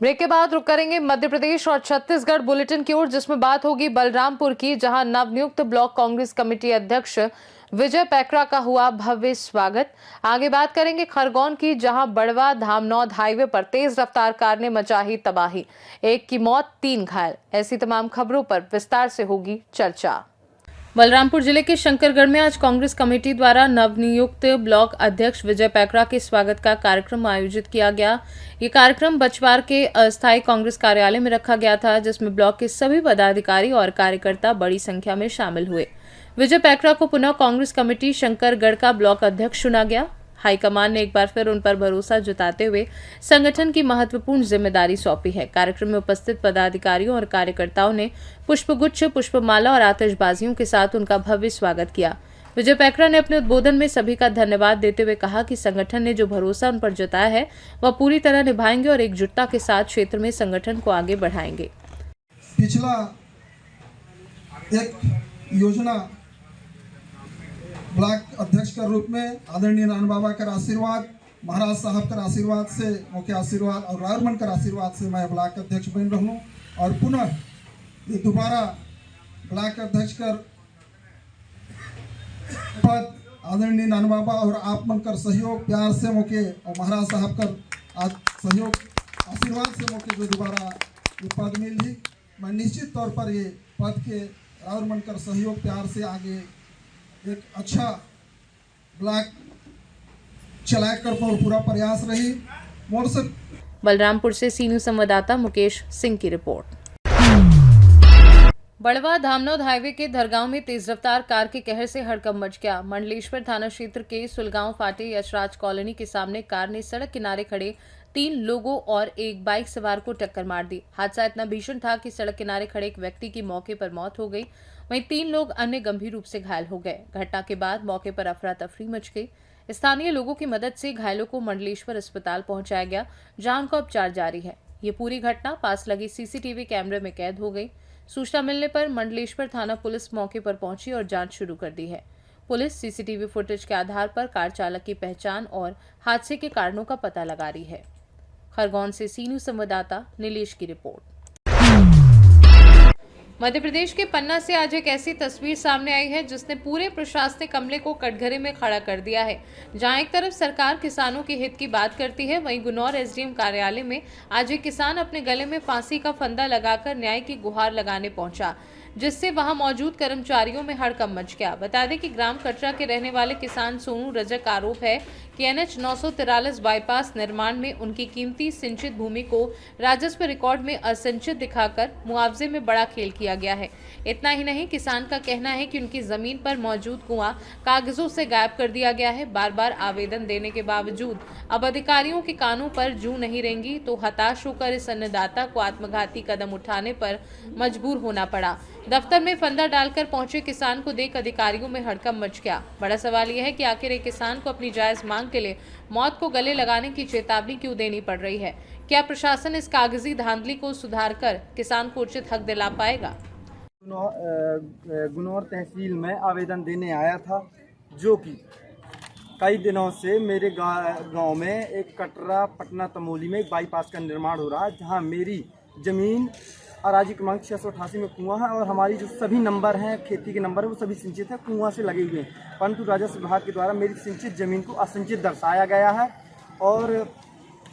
Break के बाद रुक करेंगे मध्य प्रदेश और छत्तीसगढ़ बुलेटिन की ओर, जिसमें बात होगी बलरामपुर की, जहां नवनियुक्त ब्लॉक कांग्रेस कमेटी अध्यक्ष विजय पैकरा का हुआ भव्य स्वागत। आगे बात करेंगे खरगोन की, जहां बड़वा धामनौद हाईवे पर तेज रफ्तार कार ने मचाही तबाही, एक की मौत 3 घायल। ऐसी तमाम खबरों पर विस्तार से होगी चर्चा। बलरामपुर जिले के शंकरगढ़ में आज कांग्रेस कमेटी द्वारा नवनियुक्त ब्लॉक अध्यक्ष विजय पैकरा के स्वागत का कार्यक्रम आयोजित किया गया। ये कार्यक्रम बछवार के अस्थायी कांग्रेस कार्यालय में रखा गया था, जिसमें ब्लॉक के सभी पदाधिकारी और कार्यकर्ता बड़ी संख्या में शामिल हुए। विजय पैकरा को पुनः कांग्रेस कमेटी शंकरगढ़ का ब्लॉक अध्यक्ष चुना गया। हाईकमान ने एक बार फिर उन पर भरोसा जताते हुए संगठन की महत्वपूर्ण जिम्मेदारी सौंपी है। कार्यक्रम में उपस्थित पदाधिकारियों और कार्यकर्ताओं ने पुष्पगुच्छ, पुष्पमाला और आतिशबाजियों के साथ उनका भव्य स्वागत किया। विजय पैकरा ने अपने उद्बोधन में सभी का धन्यवाद देते हुए कहा कि संगठन ने जो भरोसा उन पर जताया है वह पूरी तरह निभाएंगे और एकजुटता के साथ क्षेत्र में संगठन को आगे बढ़ाएंगे। पिछला एक योजना ब्लॉक अध्यक्ष के रूप में आदरणीय नान बाबा का आशीर्वाद, महाराज साहब का आशीर्वाद से, मुख्य आशीर्वाद और रायरमन का आशीर्वाद से मैं ब्लॉक अध्यक्ष बन रहूं और पुनः ये दोबारा ब्लॉक अध्यक्ष का पद आदरणीय नान बाबा और आप मन कर सहयोग प्यार से मुख्य और महाराज साहब का सहयोग आशीर्वाद से मुख्य जो दोबारा ये पद मिली, मैं निश्चित तौर पर ये पद के रायरमन कर सहयोग प्यार से आगे एक अच्छा ब्लॉक चला कर पूरा प्रयास रही। बलरामपुर से सीनू संवाददाता मुकेश सिंह की रिपोर्ट। बड़वा धामनौद हाईवे के धरगांव में तेज रफ्तार कार के कहर से हड़कंप मच गया। मंडलेश्वर थाना क्षेत्र के सुलगांव फाटे यशराज कॉलोनी के सामने कार ने सड़क किनारे खड़े 3 लोगों और एक बाइक सवार को टक्कर मार दी। हादसा इतना भीषण था कि सड़क किनारे खड़े एक व्यक्ति की मौके पर मौत हो गई, वहीं 3 लोग अन्य गंभीर रूप से घायल हो गए। घटना के बाद मौके पर अफरा तफरी मच गई। स्थानीय लोगों की मदद से घायलों को मंडलेश्वर अस्पताल पहुंचाया गया, जहां उनका उपचार जारी है। ये पूरी घटना पास लगे सीसीटीवी कैमरे में कैद हो गई। सूचना मिलने पर मंडलेश्वर थाना पुलिस मौके पर पहुंची और जांच शुरू कर दी है। पुलिस सीसीटीवी फुटेज के आधार पर कार चालक की पहचान और हादसे के कारणों का पता लगा रही है। खरगोन से सीनू संवाददाता नीलेश की रिपोर्ट। मध्य प्रदेश के पन्ना से आज एक ऐसी तस्वीर सामने आई है जिसने पूरे प्रशासनिक अमले को कटघरे में खड़ा कर दिया है। जहां एक तरफ सरकार किसानों के हित की बात करती है, वहीं गुनौर एसडीएम कार्यालय में आज एक किसान अपने गले में फांसी का फंदा लगाकर न्याय की गुहार लगाने पहुंचा, जिससे वहां मौजूद कर्मचारियों में हड़कंप मच गया। बता दें कि ग्राम कटरा के रहने वाले किसान सोनू रजक का आरोप है कि NH 943 बाईपास निर्माण में उनकी कीमती सिंचित भूमि को राजस्व रिकॉर्ड में असंचित दिखाकर मुआवजे में बड़ा खेल किया गया है। इतना ही नहीं, किसान का कहना है कि उनकी जमीन पर मौजूद कुआं कागजों से गायब कर दिया गया है। बार बार आवेदन देने के बावजूद अब अधिकारियों के कानों पर जू नहीं रेंगी, तो हताश होकर इस अन्नदाता को आत्मघाती कदम उठाने पर मजबूर होना पड़ा। दफ्तर में फंदा डालकर पहुंचे किसान को देख अधिकारियों में हड़कंप मच गया। बड़ा सवाल यह है कि आखिर एक किसान को अपनी जायज मांग के लिए मौत को गले लगाने की चेतावनी क्यों देनी पड़ रही है? क्या प्रशासन इस कागजी धांधली को सुधारकर किसान को उचित हक दिला पाएगा? गुनौर तहसील में आवेदन देने आया था, जो कि कई दिनों से मेरे गांव में एक कटरा पटना तमोली में एक बाईपास का निर्माण हो रहा है, जहां मेरी जमीन अराजी क्रमांक 688 में कुआं है और हमारी जो सभी नंबर हैं, खेती के नंबर है, वो सभी सिंचित है, कुआं से लगे हुए हैं। परंतु राजस्व विभाग के द्वारा मेरी सिंचित जमीन को असंचित दर्शाया गया है और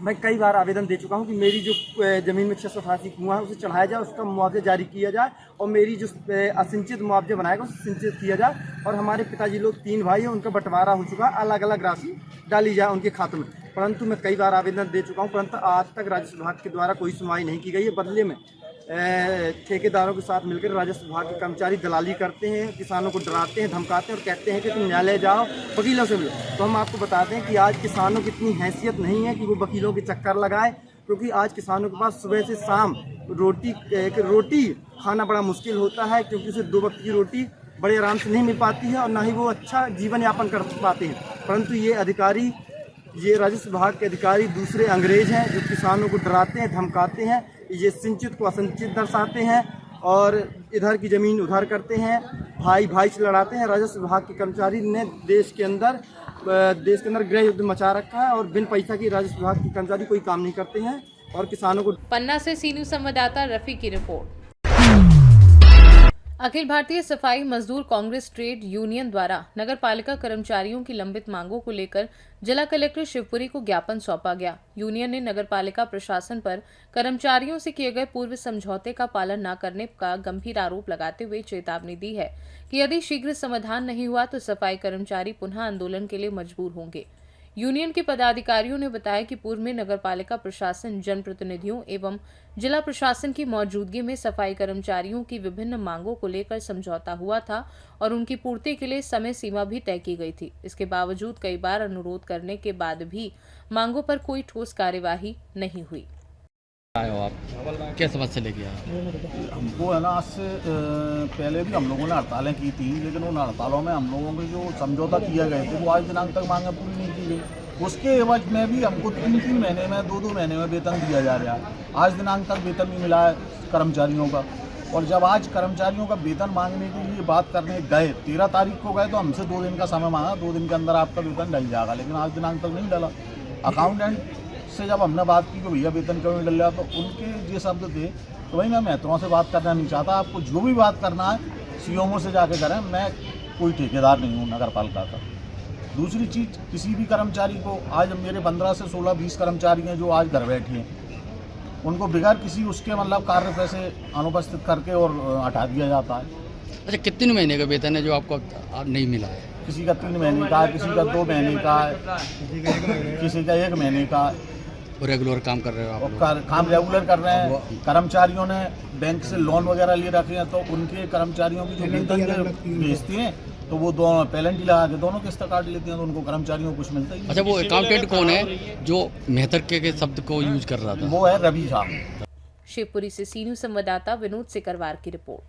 मैं कई बार आवेदन दे चुका हूं कि मेरी जो ज़मीन में 688 कुआं है उसे चढ़ाया जाए, उसका मुआवजा जारी किया जाए और मेरी जो असिंचित मुआवजा बनाएगा उसे सिंचित किया जाए। और हमारे पिताजी लोग 3 भाई हैं, उनका बंटवारा हो चुका है, अलग अलग राशि डाली जाए उनके खातों में। परंतु मैं कई बार आवेदन दे चुका हूँ, परंतु आज तक राजस्व विभाग के द्वारा कोई सुनवाई नहीं की गई है। बदले में ठेकेदारों के साथ मिलकर राजस्व विभाग के कर्मचारी दलाली करते हैं, किसानों को डराते हैं, धमकाते हैं और कहते हैं कि तुम न्यायालय जाओ, वकीलों से मिलो। तो हम आपको बताते हैं कि आज किसानों की इतनी हैसियत नहीं है कि वो वकीलों के चक्कर लगाए, क्योंकि आज किसानों के पास सुबह से शाम रोटी खाना बड़ा मुश्किल होता है, क्योंकि उसे 2 वक्त की रोटी बड़े आराम से नहीं मिल पाती है और ना ही वो अच्छा जीवन यापन कर पाते हैं। परंतु ये राजस्व विभाग के अधिकारी दूसरे अंग्रेज हैं, जो किसानों को डराते हैं, धमकाते हैं, ये सिंचित को असंचित दर्शाते हैं और इधर की ज़मीन उधार करते हैं, भाई से लड़ाते हैं। राजस्व विभाग के कर्मचारी ने देश के अंदर गृह युद्ध मचा रखा है और बिन पैसा की राजस्व विभाग के कर्मचारी कोई काम नहीं करते हैं। और किसानों को। पन्ना से सी न्यूज संवाददाता रफी की रिपोर्ट। अखिल भारतीय सफाई मजदूर कांग्रेस ट्रेड यूनियन द्वारा नगर पालिका कर्मचारियों की लंबित मांगों को लेकर जिला कलेक्टर शिवपुरी को ज्ञापन सौंपा गया। यूनियन ने नगर पालिका प्रशासन पर कर्मचारियों से किए गए पूर्व समझौते का पालन न करने का गंभीर आरोप लगाते हुए चेतावनी दी है कि यदि शीघ्र समाधान नहीं हुआ तो सफाई कर्मचारी पुनः आंदोलन के लिए मजबूर होंगे। यूनियन के पदाधिकारियों ने बताया कि पूर्व में नगर पालिका प्रशासन, जनप्रतिनिधियों एवं जिला प्रशासन की मौजूदगी में सफाई कर्मचारियों की विभिन्न मांगों को लेकर समझौता हुआ था और उनकी पूर्ति के लिए समय सीमा भी तय की गई थी। इसके बावजूद कई बार अनुरोध करने के बाद भी मांगों पर कोई ठोस कार्यवाही नहीं हुई। आए हो आप, क्या समस्या लेके आए? हमको है ना, आज से पहले भी हम लोगों ने हड़तालें की थी, लेकिन उन हड़तालों में हम लोगों के जो समझौता किए गए थे वो आज दिनांक तक मांगें पूरी नहीं की गई। उसके एवज में भी हमको 3-3 महीने में 2-2 महीने में वेतन दिया जा रहा है। आज दिनांक तक वेतन नहीं मिला है कर्मचारियों का। और जब आज कर्मचारियों का वेतन मांगने के लिए बात करने गए, 13 तारीख को गए, तो हमसे 2 दिन का समय मांगा, 2 दिन के अंदर आपका वेतन डल जाएगा, लेकिन आज दिनांक तक नहीं डला। अकाउंटेंट से जब हमने बात की कि भैया वेतन क्यों नहीं डल रहा, तो उनके ये शब्द थे तो भाई मैं महत्वों से बात करना नहीं चाहता, आपको जो भी बात करना है सीओमओ से जाके करें, मैं कोई ठेकेदार नहीं हूँ नगर पालिका का। दूसरी चीज़, किसी भी कर्मचारी को, आज मेरे 15 से 16-20 कर्मचारी हैं जो आज घर बैठे हैं, उनको बगैर किसी उसके मतलब कार्य पैसे अनुपस्थित करके और हटा दिया जाता है। अच्छा, कितने महीने का वेतन है जो आपको नहीं मिला है? किसी का 3 महीने का, किसी का 2 महीने का, किसी का 1 महीने का। रेगुलर काम कर रहे हो आप लोग? काम रेगुलर कर रहे हैं। कर्मचारियों ने बैंक से लोन वगैरह ले रखे हैं, तो उनके कर्मचारियों की जो वेतन भेजते हैं तो वो दोनों पेलेंट ही लगा के दोनों किस्त काट लेते हैं, तो उनको कर्मचारियों को कुछ मिलता ही। अच्छा, वो अकाउंटेंट कौन है जो मेहतर के शब्द को यूज कर रहा था? वो है रवि साहब। शिवपुरी से सी न्यूज संवाददाता विनोद सिकरवार की रिपोर्ट।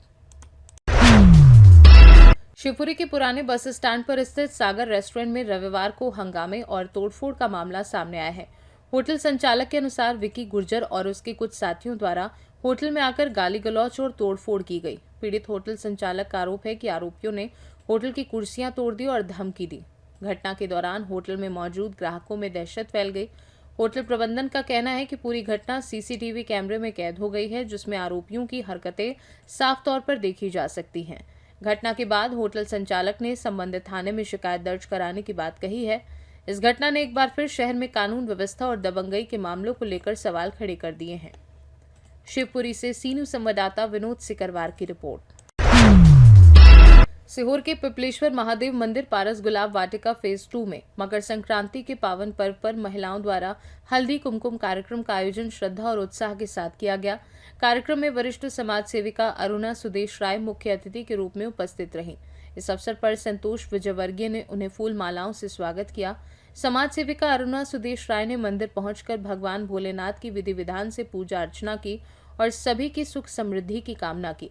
शिवपुरी के पुराने बस स्टैंड पर स्थित सागर रेस्टोरेंट में रविवार को हंगामे और तोड़फोड़ का मामला सामने आया है। होटल संचालक के अनुसार विकी गुर्जर और उसके कुछ साथियों द्वारा होटल में आकर गाली गलौच और तोड़फोड़ की गई। पीड़ित होटल संचालक का आरोप है कि आरोपियों ने होटल की कुर्सियां तोड़ दी और धमकी दी। घटना के दौरान होटल में मौजूद ग्राहकों में दहशत फैल गई। होटल प्रबंधन का कहना है कि पूरी घटना सीसीटीवी कैमरे में कैद हो गई है, जिसमें आरोपियों की हरकतें साफ तौर पर देखी जा सकती हैं। घटना के बाद होटल संचालक ने संबंधित थाने में शिकायत दर्ज कराने की बात कही है। इस घटना ने एक बार फिर शहर में कानून व्यवस्था और दबंगई के मामलों को लेकर सवाल खड़े कर दिए हैं। शिवपुरी से सी न्यूज संवाददाता विनोद सिकरवार की रिपोर्ट। सीहोर के पिपलेश्वर महादेव मंदिर पारस गुलाब वाटिका फेज 2 में मकर संक्रांति के पावन पर्व पर महिलाओं द्वारा हल्दी कुमकुम कार्यक्रम का आयोजन श्रद्धा और उत्साह के साथ किया गया। कार्यक्रम में वरिष्ठ समाज सेविका अरुणा सुदेश राय मुख्य अतिथि के रूप में उपस्थित रहीं। इस अवसर पर संतोष विजयवर्गीय ने उन्हें फूल मालाओं से स्वागत किया। समाज सेविका अरुणा सुदेश राय ने मंदिर पहुंचकर भगवान भोलेनाथ की विधि विधान से पूजा अर्चना की और सभी की सुख समृद्धि की कामना की।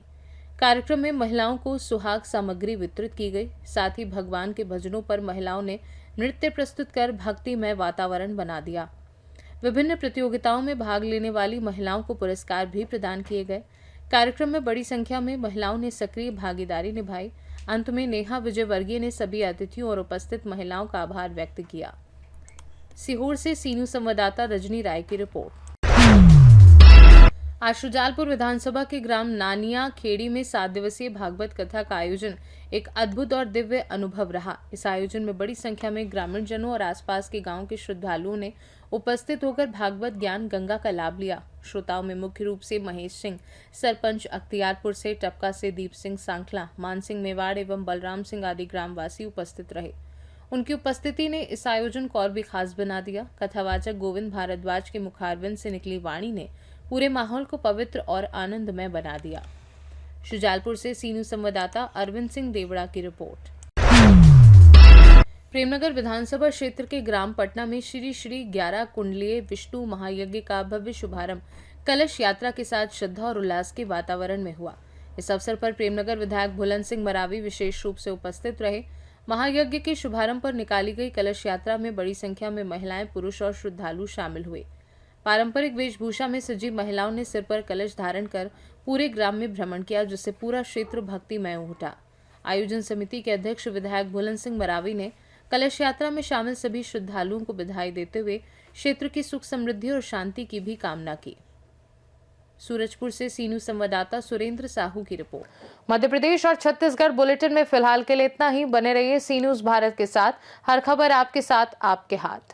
कार्यक्रम में महिलाओं को सुहाग सामग्री वितरित की गई। साथ ही भगवान के भजनों पर महिलाओं ने नृत्य प्रस्तुत कर भक्तिमय वातावरण बना दिया। विभिन्न प्रतियोगिताओं में भाग लेने वाली महिलाओं को पुरस्कार भी प्रदान किए गए। कार्यक्रम में बड़ी संख्या में महिलाओं ने सक्रिय भागीदारी निभाई। अंत में नेहा विजयवर्गीय ने सभी अतिथियों और उपस्थित महिलाओं का आभार व्यक्त किया। सीहोर से सी न्यूज संवाददाता रजनी राय की रिपोर्ट। आज शुजालपुर विधानसभा के ग्राम नानिया खेड़ी में 7 दिवसीय भागवत कथा का आयोजन एक अद्भुत और दिव्य अनुभव रहा। इस आयोजन में बड़ी संख्या में ग्रामीण जनों और आसपास के गांव के श्रद्धालुओं ने उपस्थित होकर भागवत ज्ञान गंगा का लाभ लिया। श्रोताओं में मुख्य रूप से महेश सिंह, सरपंच अख्तियारपुर से, टपका से दीप सिंह सांखला, मान सिंह मेवाड़ एवं बलराम सिंह आदि ग्रामवासी उपस्थित रहे। उनकी उपस्थिति ने इस आयोजन को और भी खास बना दिया। कथावाचक गोविंद भारद्वाज के मुखारविंद से निकली वाणी ने पूरे माहौल को पवित्र और आनंदमय बना दिया। शुजालपुर से सी न्यूज संवाददाता अरविंद सिंह देवड़ा की रिपोर्ट। प्रेमनगर विधानसभा क्षेत्र के ग्राम पटना में श्री श्री 11 कुंडलीय विष्णु महायज्ञ का भव्य शुभारंभ कलश यात्रा के साथ श्रद्धा और उल्लास के वातावरण में हुआ। इस अवसर पर प्रेमनगर विधायक बुलंद सिंह मरावी विशेष रूप से उपस्थित रहे। महायज्ञ के शुभारंभ पर निकाली गई कलश यात्रा में बड़ी संख्या में महिलाएं, पुरुष और श्रद्धालु शामिल हुए। पारंपरिक वेशभूषा में सजी महिलाओं ने सिर पर कलश धारण कर पूरे ग्राम में भ्रमण किया, जिससे पूरा क्षेत्र भक्तिमय उठा। आयोजन समिति के अध्यक्ष विधायक बुलंद सिंह मरावी ने कलश यात्रा में शामिल सभी श्रद्धालुओं को बधाई देते हुए क्षेत्र की सुख समृद्धि और शांति की भी कामना की। सूरजपुर से सीनू संवाददाता सुरेंद्र साहू की रिपोर्ट। मध्य प्रदेश और छत्तीसगढ़ बुलेटिन में फिलहाल के लिए इतना ही। बने रहिए सी न्यूज़ भारत के साथ। हर खबर आपके साथ, आपके हाथ।